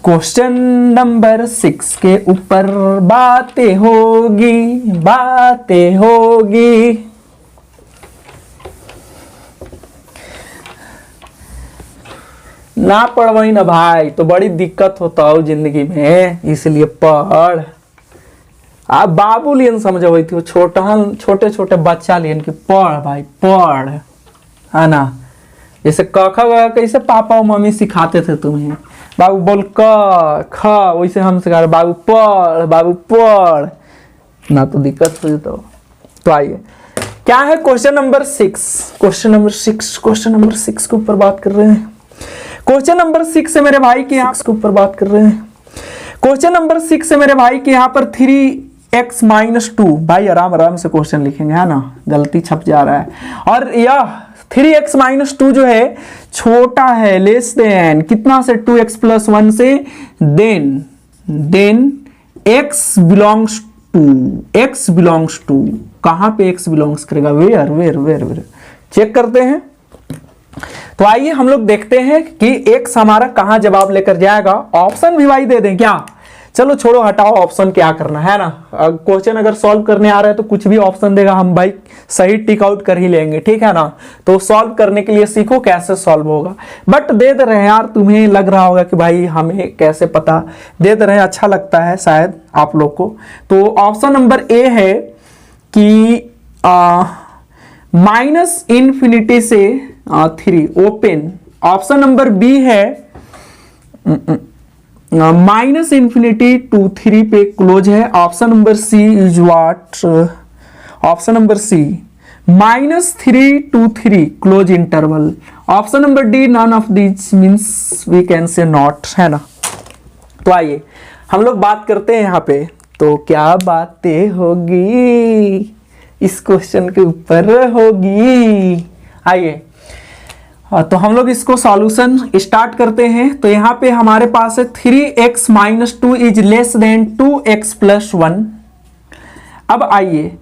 क्वेश्चन नंबर 6 के ऊपर बातें होगी, बातें होगी। ना पढ़ वही ना भाई तो बड़ी दिक्कत होता हो जिंदगी में, इसलिए पढ़। आप बाबू लियन समझ वही थी, छोटे छोटे बच्चा लियन की पढ़ भाई पढ़, है ना। जैसे क ख कैसे पापा और मम्मी सिखाते थे तुम्हें, बाबू बोल क ख, वैसे हम सिखा रहे बाबू पढ़, बाबू पढ़, ना तो दिक्कत हो जाता। तो आइए क्या है क्वेश्चन नंबर 6, क्वेश्चन नंबर 6 के ऊपर बात कर रहे हैं। क्वेश्चन नंबर 6 से मेरे भाई के यहाँ के ऊपर बात कर रहे हैं। क्वेश्चन नंबर 6 से मेरे भाई के यहाँ पर 3x - 2, भाई आराम आराम से क्वेश्चन लिखेंगे, है ना, गलती छप जा रहा है। और यह 3x - 2 जो है छोटा है, लेस देन कितना से 2x + 1 से, देन x बिलोंग्स टू, कहां पे x बिलोंग्स करेगा, वेयर चेक करते हैं। तो आइए हम लोग देखते हैं कि x हमारा कहां जवाब लेकर जाएगा। ऑप्शन भी भाई दे दें क्या, चलो छोड़ो हटाओ ऑप्शन, क्या करना है ना। क्वेश्चन अगर सॉल्व करने आ रहा है तो कुछ भी ऑप्शन देगा हम भाई सही टिक आउट कर ही लेंगे, ठीक है ना। तो सॉल्व करने के लिए सीखो कैसे सॉल्व होगा। बट दे दे रहे हैं यार, तुम्हें लग रहा होगा कि भाई हमें कैसे पता, दे दे रहे हैं, अच्छा लगता है शायद आप लोग को। तो ऑप्शन नंबर ए है कि -∞ से 3 ओपन। ऑप्शन नंबर बी है -∞ to 3 पे क्लोज है। Option number C is what, option number C -3 to 3 close interval. Option number D none of this means we can say not, है ना। तो आइए हम लोग बात करते हैं यहाँ पे, तो क्या बातें होगी इस क्वेश्चन के ऊपर होगी। आइए तो हम लोग इसको सॉल्यूशन स्टार्ट करते हैं। तो यहाँ पे हमारे पास है 3x - 2 is less then 2x + 1। अब आइए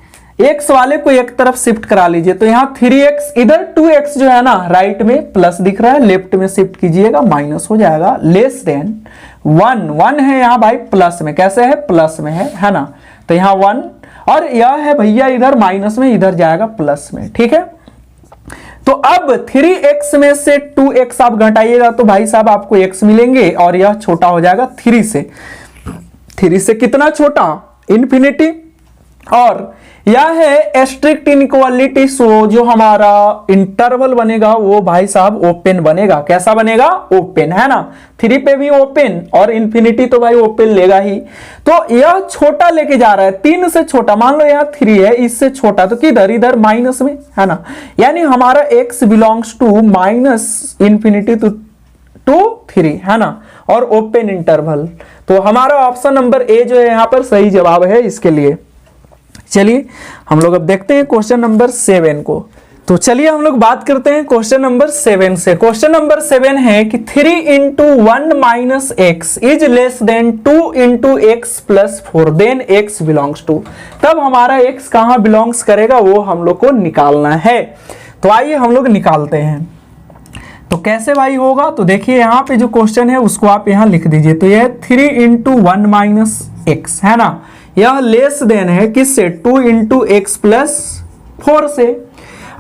x वाले को एक तरफ शिफ्ट करा लीजिए, तो यहाँ 3x, इधर 2x जो है ना राइट में प्लस दिख रहा है, लेफ्ट में शिफ्ट कीजिएगा माइनस हो जाएगा। लेस देन 1 है यहाँ भाई प्लस में, कैसे है प्लस में है ना। तो यहाँ 1 और यह है भैया इधर माइनस में, इधर जाएगा प्लस में, ठीक है। तो अब 3x में से 2x आप घटाइएगा तो भाई साहब आपको x मिलेंगे और यह छोटा हो जाएगा 3 से। 3 से कितना छोटा, इन्फिनिटी। और यह है स्ट्रिक्ट इनइक्वालिटी, सो जो हमारा इंटरवल बनेगा वो भाई साहब ओपन बनेगा। कैसा बनेगा, ओपन, है ना। 3 पे भी ओपन और इन्फिनिटी तो भाई ओपन लेगा ही। तो यह छोटा लेके जा रहा है, 3 से छोटा, मान लो यहाँ 3 है, इससे छोटा, तो किधर, इधर माइनस में, है ना। यानी हमारा x बिलोंग्स टू -∞ to 3, है ना, और ओपन इंटरवल। तो हमारा ऑप्शन नंबर ए जो है यहाँ पर सही जवाब है इसके लिए। चलिए हम लोग अब देखते हैं क्वेश्चन नंबर 7 को। तो चलिए हम लोग बात करते हैं क्वेश्चन नंबर 7 से। क्वेश्चन नंबर 7 है कि 3 × 1 - x is less than 2 × x + 4 then x belongs to. तब हमारा x कहां बिलोंग्स करेगा वो हम लोग को निकालना है। तो आइए हम लोग निकालते हैं। तो कैसे भाई होगा, तो देखिए यहाँ पे जो क्वेश्चन है उसको आप यहाँ लिख दीजिए। तो यह 3 × 1 - x है ना, यह लेस देन है किससे, 2 × x + 4 से।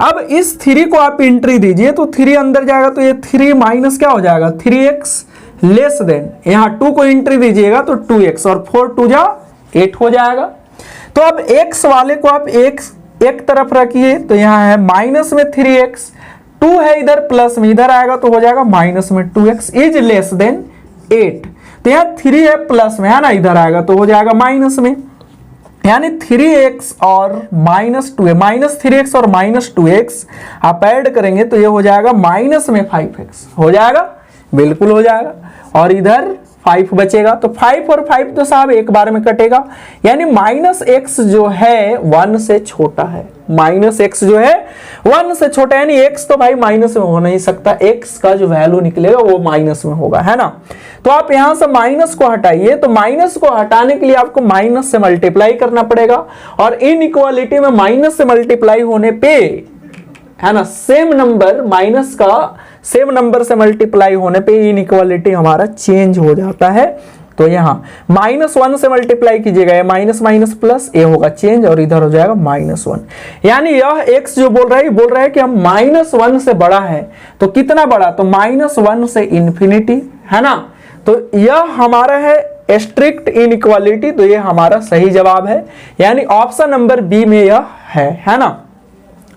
अब इस 3 को आप एंट्री दीजिए तो 3 अंदर जाएगा, तो ये 3 माइनस क्या हो जाएगा 3x लेस देन, यहाँ 2 को एंट्री दीजिएगा तो 2x और 4 2 जा 8 हो जाएगा। तो अब x वाले को आप एक तरफ रखिए, तो यहाँ है माइनस में 3x, 2 है इधर प्लस में, इधर आएगा तो हो जाएगा माइनस में 2x इज लेस देन 8। तो यहाँ 3 है प्लस में, है ना, इधर आएगा तो हो जाएगा माइनस में, यानी 3x और -2 है, -3x और -2x आप ऐड करेंगे तो ये हो जाएगा माइनस में 5x हो जाएगा, बिल्कुल हो जाएगा। और इधर 5 बचेगा, तो 5 और 5 तो साहब एक बार में कटेगा, यानी -x जो है 1 से छोटा है। -x जो है 1 से छोटा, यानी x तो भाई माइनस में हो नहीं सकता, x का जो वैल्यू निकलेगा वो माइनस में होगा, है ना। तो आप यहां से माइनस को हटाइए, तो माइनस को हटाने के लिए आपको माइनस से मल्टीप्लाई करना पड़ेगा, और इनइक्वालिटी में माइनस से मल्टीप्लाई होने पे, है ना, सेम नंबर माइनस का सेम नंबर से मल्टीप्लाई होने पे इनइक्वालिटी हमारा चेंज हो जाता है। तो यहाँ -1 से मल्टीप्लाई कीजिएगा, ये माइनस माइनस प्लस, ये होगा चेंज और इधर हो जाएगा -1। यानी यह x जो बोल रहा है कि हम -1 से बड़ा है, तो कितना बड़ा, तो -1 से इन्फिनिटी, है ना। तो यह हमारा है स्ट्रिक्ट इनइक्वालिटी, तो ये हमारा सही जवाब है, यानी ऑप्शन नंबर बी में यह है ना।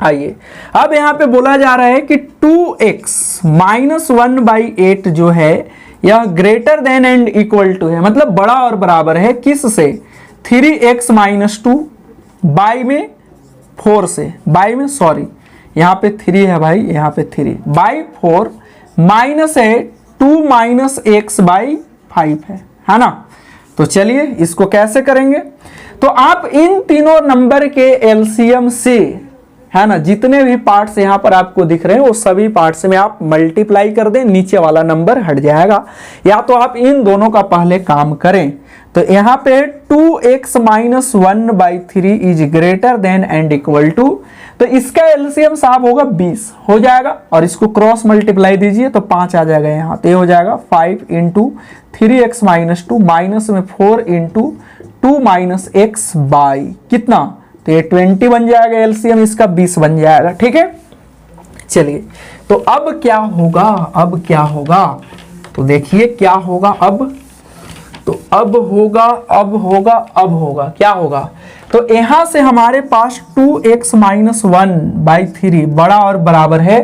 आइए अब यहाँ पे बोला जा रहा है कि 2x -1/8 जो है यह greater than and equal to है, मतलब बड़ा और बराबर है किस से, 3x - 2 बाई में 4 से, बाई में सॉरी यहाँ पे 3 है भाई, यहाँ पे 3 बाई 4 माइनस है 2 - x/5 है ना। तो चलिए इसको कैसे करेंगे, तो आप इन तीनों नंबर के एलसीएम से, है ना, जितने भी पार्ट्स यहाँ पर आपको दिख रहे हैं वो सभी पार्ट्स में आप मल्टीप्लाई कर दें, नीचे वाला नंबर हट जाएगा। या तो आप इन दोनों का पहले काम करें, तो यहाँ पे 2x - 1/3 is greater than and equal to, तो इसका एलसीएम साहब होगा 20 हो जाएगा, और इसको क्रॉस मल्टीप्लाई दीजिए तो 5 आ जाएगा यहाँ, तो ये हो जाएगा 5 × 3x - 2 माइनस में 4 × 2 - x बाई कितना, तो ये 20 बन जाएगा, एलसीएम इसका 20 बन जाएगा। ठीक है, चलिए तो अब क्या होगा, अब क्या होगा, तो देखिए क्या होगा अब, तो अब होगा क्या होगा, तो यहां से हमारे पास 2x - 1/3 बड़ा और बराबर है,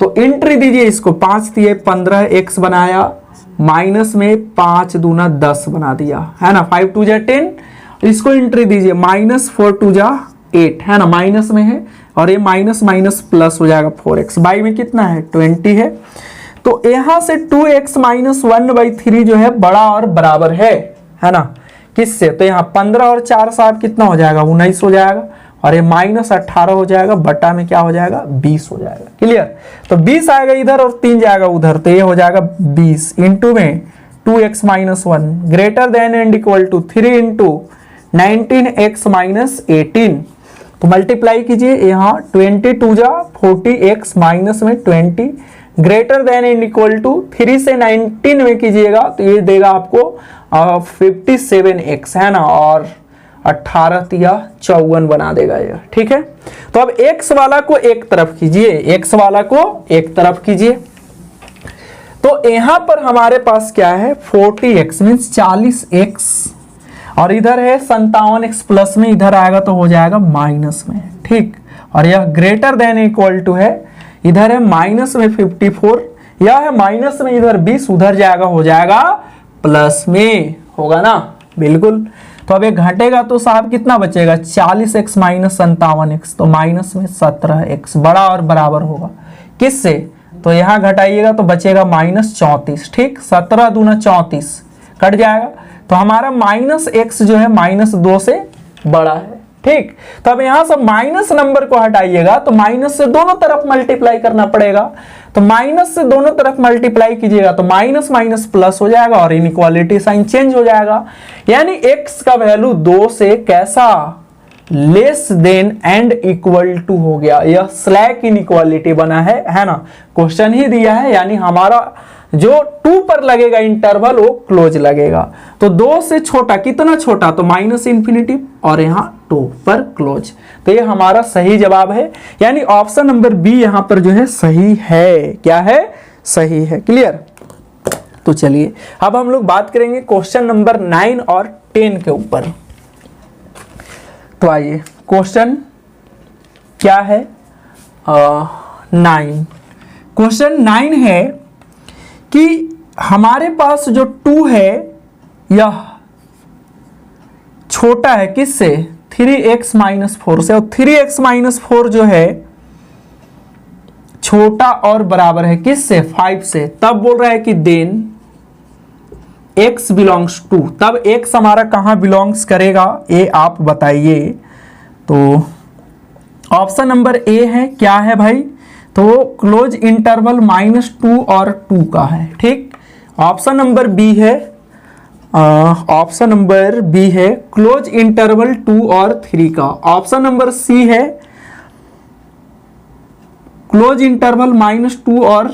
तो एंट्री दीजिए इसको, 5 दिए 15 x बनाया, माइनस में 5 दूना 10 बना दिया, है ना, 5 2 10, इसको एंट्री दीजिए, -4 2 8, है ना, माइनस में है, और ये माइनस माइनस प्लस हो जाएगा 4x, बाई में कितना है 20 है, तो यहां से 2x - 1/3 जो है बड़ा और बराबर है ना, किससे, तो यहाँ 15 और 4 साहब कितना हो जाएगा 19 हो जाएगा, और ये -18 हो जाएगा, बटा में क्या हो जाएगा 20 हो जाएगा। क्लियर, तो 20 आएगा इधर और 3 जाएगा उधर, तो ये हो जाएगा 20 इंटू में 2x - 1 greater than and equal to 3 × 19x - 18, तो मल्टीप्लाई कीजिए, यहाँ 22 40x माइनस में 20 greater than and equal to 3 से 19 में कीजिएगा, तो ये देगा आपको 57x, है ना, और 18 या 54 बना देगा ये। ठीक है, तो अब x वाला को एक तरफ कीजिए, x वाला को एक तरफ कीजिए, तो यहां पर हमारे पास क्या है 40x मीन्स 40x, और इधर है 57x प्लस में, इधर आएगा तो हो जाएगा माइनस में। ठीक, और यह ग्रेटर देन इक्वल टू है, इधर है माइनस में 54, यह है माइनस में इधर 20, उधर जाएगा हो जाएगा प्लस में, होगा ना, बिल्कुल। तो अब ये घटेगा तो साहब कितना बचेगा 40x - 57x, तो माइनस में 17x बड़ा और बराबर होगा किससे, तो यहां घटाइएगा तो बचेगा -34। ठीक, 17 दूना 34 कट जाएगा, तो हमारा -x जो है -2 से बड़ा है। ठीक, तो अब यहां से माइनस नंबर को हटाइएगा तो माइनस से दोनों तरफ मल्टीप्लाई करना पड़ेगा, तो माइनस से दोनों तरफ मल्टीप्लाई कीजिएगा तो माइनस माइनस प्लस हो जाएगा और इनइक्वालिटी साइन चेंज हो जाएगा, यानी x का वैल्यू 2 से कैसा less than and equal to हो गया, यह स्लैक इनइक्वालिटी बना है ना, क्वेश्चन ही दिया है, यानी हमारा जो 2 पर लगेगा इंटरवल वो क्लोज लगेगा, तो 2 से छोटा कितना छोटा, तो -∞, और यहाँ 2 पर क्लोज, तो ये हमारा सही जवाब है, यानी ऑप्शन नंबर बी यहाँ पर जो है सही है, क्या है सही है। क्लियर, तो चलिए अब हम लोग बात करेंगे क्वेश्चन नंबर 9 और 10 के ऊपर। तो आइए क्वेश्चन क्या है 9, क्वेश्चन 9 है कि हमारे पास जो 2 है यह छोटा है किससे 3x - 4 से, और 3x - 4 जो है छोटा और बराबर है किससे 5 से, तब बोल रहा है कि देन x बिलोंग्स टू, तब x हमारा कहां बिलोंग्स करेगा ये आप बताइए। तो ऑप्शन नंबर ए है, क्या है भाई, तो क्लोज इंटरवल -2 और 2 का है। ठीक, ऑप्शन नंबर बी है, ऑप्शन नंबर बी है क्लोज इंटरवल 2 और 3 का, ऑप्शन नंबर सी है क्लोज इंटरवल -2 और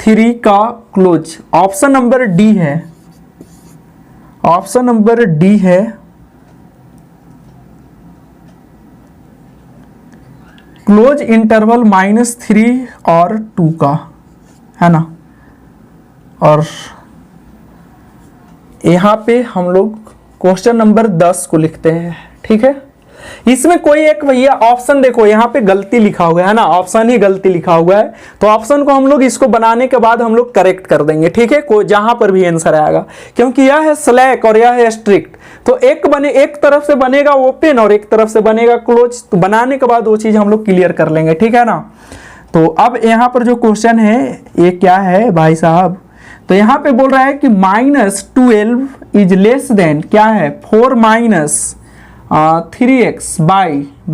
3 का क्लोज, ऑप्शन नंबर डी है, ऑप्शन नंबर डी है क्लोज इंटरवल -3 और 2 का, है ना। और यहाँ पे हम लोग क्वेश्चन नंबर 10 को लिखते हैं, ठीक है। इसमें कोई एक भैया ऑप्शन देखो यहाँ पे गलती लिखा हुआ है ना, ऑप्शन ही गलती लिखा हुआ है, तो ऑप्शन को हम लोग इसको बनाने के बाद हम लोग करेक्ट कर देंगे, ठीक है। कोई जहां पर भी आंसर आएगा, क्योंकि यह है स्लैक और यह है स्ट्रिक्ट, तो एक तरफ से बनेगा ओपन और एक तरफ से बनेगा क्लोज, तो बनाने के बाद वो चीज हम लोग क्लियर कर लेंगे, ठीक है ना। तो अब यहाँ पर जो क्वेश्चन है ये क्या है भाई साहब, तो यहाँ पे बोल रहा है कि -12 इज लेस देन क्या है 4 - 3x by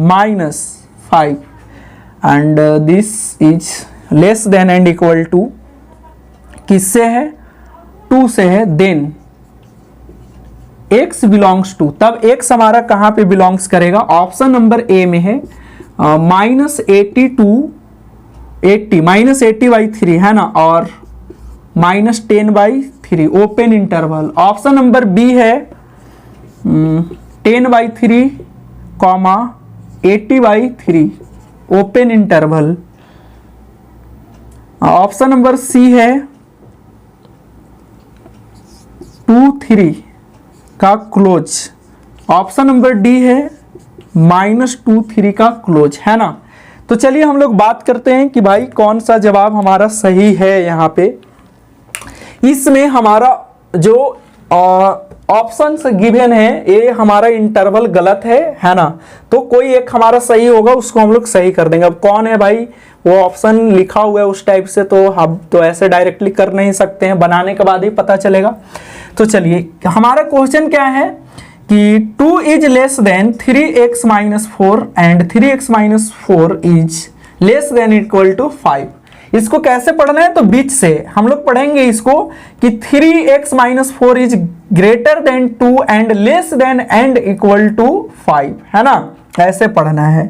-5 and this is less than and equal to किससे है, 2 से है, देन x बिलोंग्स टू, तब x हमारा कहाँ पे बिलोंग्स करेगा, ऑप्शन नंबर ए में है -80 to 80 -80/3 है ना, और -10/3 open interval, option number B है 10/3, 80/3 open interval, option number C है 2-3 का क्लोज, ऑप्शन नंबर डी है -2-3 का क्लोज, है ना। तो चलिए हम लोग बात करते हैं कि भाई कौन सा जवाब हमारा सही है। यहाँ पे इसमें हमारा जो ऑप्शन गिवन है ये हमारा इंटरवल गलत है ना, तो कोई एक हमारा सही होगा, उसको हम लोग सही कर देंगे। अब कौन है भाई, वो ऑप्शन लिखा हुआ है उस टाइप से, तो हम तो ऐसे डायरेक्टली कर नहीं सकते हैं, बनाने के बाद ही पता चलेगा। तो चलिए हमारा क्वेश्चन क्या है कि 2 is less than 3x - 4 and 3x - 4 is less than equal to 5। इसको कैसे पढ़ना है, तो बीच से हम लोग पढ़ेंगे इसको कि 3x - 4 is greater than 2 and less than and equal to 5, है ना, ऐसे पढ़ना है।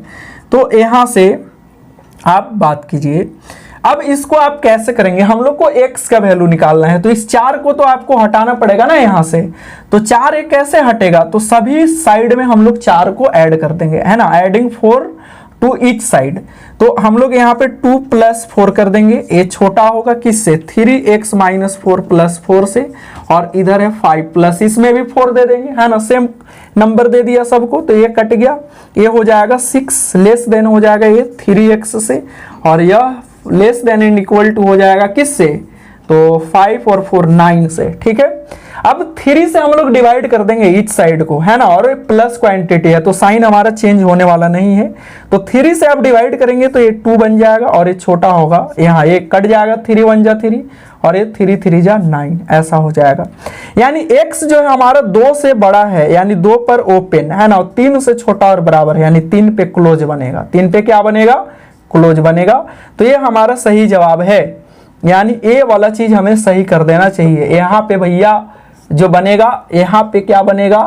तो यहां से आप बात कीजिए, अब इसको आप कैसे करेंगे, हम लोग को x का वैल्यू निकालना है, तो इस 4 को तो आपको हटाना पड़ेगा ना यहाँ से, तो 4 एक कैसे हटेगा, तो सभी साइड में हम लोग 4 को ऐड कर देंगे, है ना, एडिंग 4 टू ईच साइड। तो हम लोग यहाँ पे 2 + 4 कर देंगे, ये छोटा होगा किससे, 3x - 4 + 4 से, और इधर है 5 प्लस इसमें भी 4 दे देंगे, है ना, सेम नंबर दे दिया सबको, तो ये कट गया, ये हो जाएगा 6 लेस देन हो जाएगा ये 3x से, और यह less than and equal to हो जाएगा किससे, तो 5 और 4 9 से, ठीक है। अब 3 से हम लोग डिवाइड कर देंगे ईच साइड को, है ना, और प्लस क्वांटिटी है तो साइन हमारा चेंज होने वाला नहीं है, तो 3 से आप डिवाइड करेंगे तो ये 2 बन जाएगा, और ये छोटा होगा, यहाँ ये कट जाएगा, 3 1 जा 3 और ये 3 3 जा 9, ऐसा हो जाएगा। यानी x जो है हमारा 2 से बड़ा है, यानी 2 पर ओपन, है ना, 3 से छोटा और बराबर है, यानी 3 पे क्लोज बनेगा, 3 पे क्या बनेगा, क्लोज बनेगा। तो ये हमारा सही जवाब है, यानी ए वाला चीज हमें सही कर देना चाहिए। यहाँ पे भैया जो बनेगा, यहाँ पे क्या बनेगा,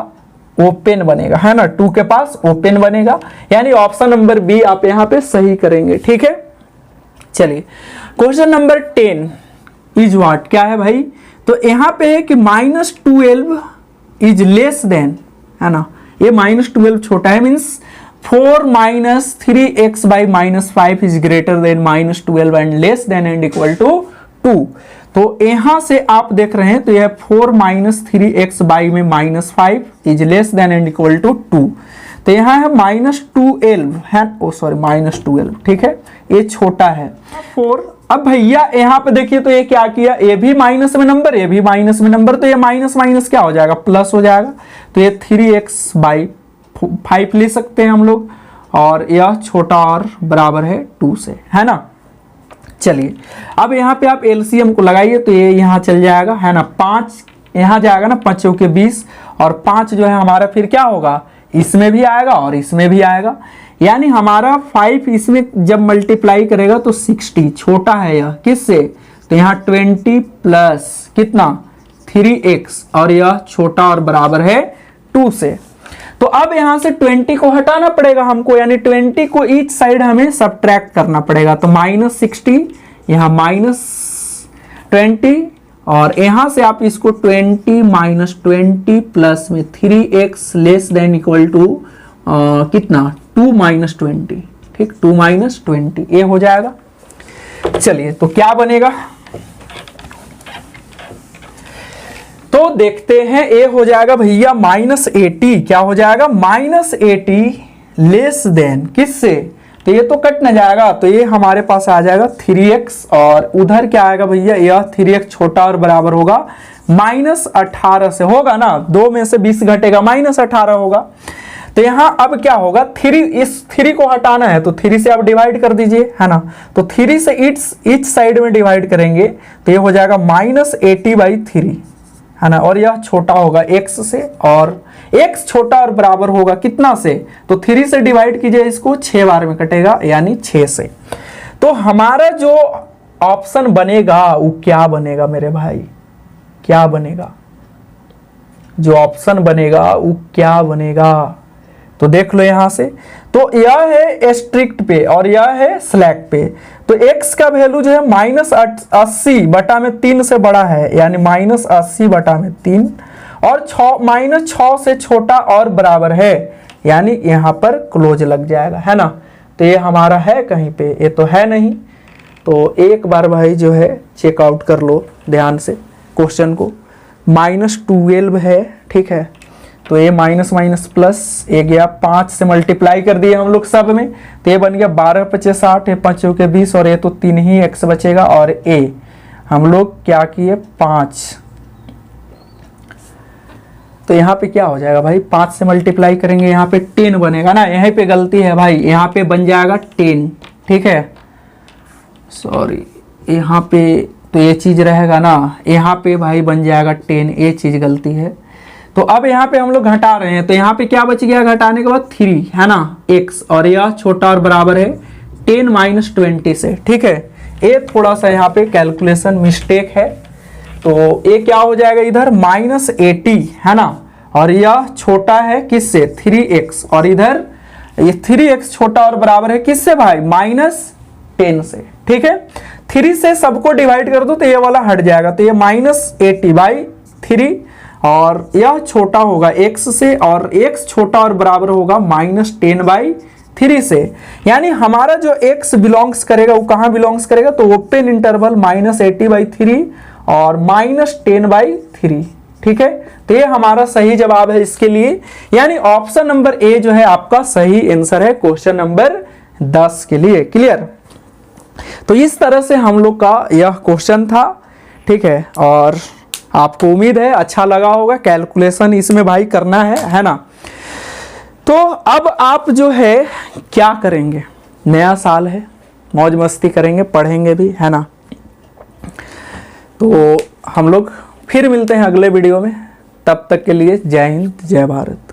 ओपन बनेगा, है ना, 2 के पास ओपन बनेगा, यानी ऑप्शन नंबर बी आप यहाँ पे सही करेंगे, ठीक है। चलिए क्वेश्चन नंबर 10 इज व्हाट, क्या है भाई, तो यहाँ पे है कि -12 इज लेस देन, है ना, ये -12 छोटा है, means 4 - 3x by -5 is greater than -12 and less than and equal to 2। तो यहां से आप देख रहे हैं, तो यह 4 - 3x by में -5 is less than and equal to 2, तो यहाँ है -12 है, ओ सॉरी -12, ठीक है, ये छोटा है 4। अब भैया यहाँ पे देखिए, तो ये क्या किया, ये भी माइनस में नंबर, ये भी माइनस में नंबर, तो ये माइनस माइनस क्या हो जाएगा, प्लस हो जाएगा, तो ये 3x by 5 ले सकते हैं हम लोग, और यह छोटा और बराबर है 2 से, है ना। चलिए अब यहाँ पे आप एलसीएम को लगाइए, तो ये यहाँ चल जाएगा, है ना, 5 यहाँ जाएगा ना, 5 के 20, और 5 जो है हमारा फिर क्या होगा, इसमें भी आएगा और इसमें भी आएगा, यानी हमारा 5 इसमें जब मल्टीप्लाई करेगा तो 60, छोटा है यह किससे, तो यहाँ 20 प्लस कितना 3x, और यह छोटा और बराबर है 2 से। तो अब यहां से 20 को हटाना पड़ेगा हमको, यानी 20 को ईच साइड हमें सब्ट्रैक्ट करना पड़ेगा, तो -60 यहाँ 20 और यहाँ से आप इसको 20 माइनस 20 प्लस में 3x less than equal to कितना 2 माइनस 20, ठीक 2 माइनस 20 ये हो जाएगा। चलिए तो क्या बनेगा, तो देखते हैं। ए हो जाएगा भैया -80, क्या हो जाएगा -80 लेस देन किससे, तो ये तो कट ना जाएगा, तो ये हमारे पास आ जाएगा 3x और उधर क्या आएगा भैया, यह 3x छोटा और बराबर होगा -18 से, होगा ना, 2 में से 20 घटेगा -18 होगा। तो यहां अब क्या होगा, 3 इस 3 को हटाना है तो 3 से आप डिवाइड कर दीजिए, है ना, तो 3 से इच साइड में डिवाइड करेंगे तो ये हो जाएगा -80/3, है ना, और यह छोटा होगा x से और x छोटा और बराबर होगा कितना से, तो 3 से डिवाइड कीजिए इसको, 6 बार में कटेगा यानी 6 से। तो हमारा जो ऑप्शन बनेगा वो क्या बनेगा मेरे भाई, क्या बनेगा, जो ऑप्शन बनेगा वो क्या बनेगा, तो देख लो यहां से। तो यह है स्ट्रिक्ट पे और यह है स्लैक पे, तो x का वैल्यू जो है -80/3 से बड़ा है, यानी -80/3 और -6 से छोटा और बराबर है, यानी यहाँ पर क्लोज लग जाएगा, है ना। तो ये हमारा है कहीं पे, ये तो है नहीं, तो एक बार भाई जो है चेकआउट कर लो ध्यान से क्वेश्चन को। -12 है, ठीक है, तो ये माइनस माइनस प्लस, ये गया 5 से मल्टीप्लाई कर दिए हम लोग सब में, तो ये बन गया 12 × 5 = 60, 5 × 20 और ये तो 3 ही x बचेगा और a हम लोग क्या किए 5, तो यहाँ पे क्या हो जाएगा भाई, 5 से मल्टीप्लाई करेंगे यहाँ पे 10 बनेगा ना, यहीं पे गलती है भाई, यहाँ पे बन जाएगा 10, ठीक है, सॉरी यहाँ पे तो ये चीज़ रहेगा ना, यहाँ पे भाई बन जाएगा 10, ये चीज़ गलती है। तो अब यहाँ पे हम लोग घटा रहे हैं, तो यहाँ पे क्या बच गया घटाने के बाद 3, है ना, x और यह छोटा और बराबर है 10 माइनस 20 से, ठीक है। ये थोड़ा सा यहाँ पे कैलकुलेशन मिस्टेक है, तो ये क्या हो जाएगा इधर -80, है ना, और यह छोटा है किससे 3x और इधर ये 3x छोटा और बराबर है किससे भाई -10 से, ठीक है। 3 से सबको डिवाइड कर दो तो ये वाला हट जाएगा, तो ये -80/3 और यह छोटा होगा x से और x छोटा और बराबर होगा -10/3 से, यानी हमारा जो x बिलोंग्स करेगा वो कहाँ बिलोंग्स करेगा, तो ओपन इंटरवल -80/3 और -10/3, ठीक है। तो ये हमारा सही जवाब है इसके लिए, यानी ऑप्शन नंबर ए जो है आपका सही आंसर है क्वेश्चन नंबर 10 के लिए। क्लियर, तो इस तरह से हम लोग का यह क्वेश्चन था, ठीक है, और आपको उम्मीद है अच्छा लगा होगा, कैलकुलेशन इसमें भाई करना है ना। तो अब आप जो है क्या करेंगे, नया साल है, मौज मस्ती करेंगे, पढ़ेंगे भी, है ना। तो हम लोग फिर मिलते हैं अगले वीडियो में, तब तक के लिए जय हिंद जय भारत।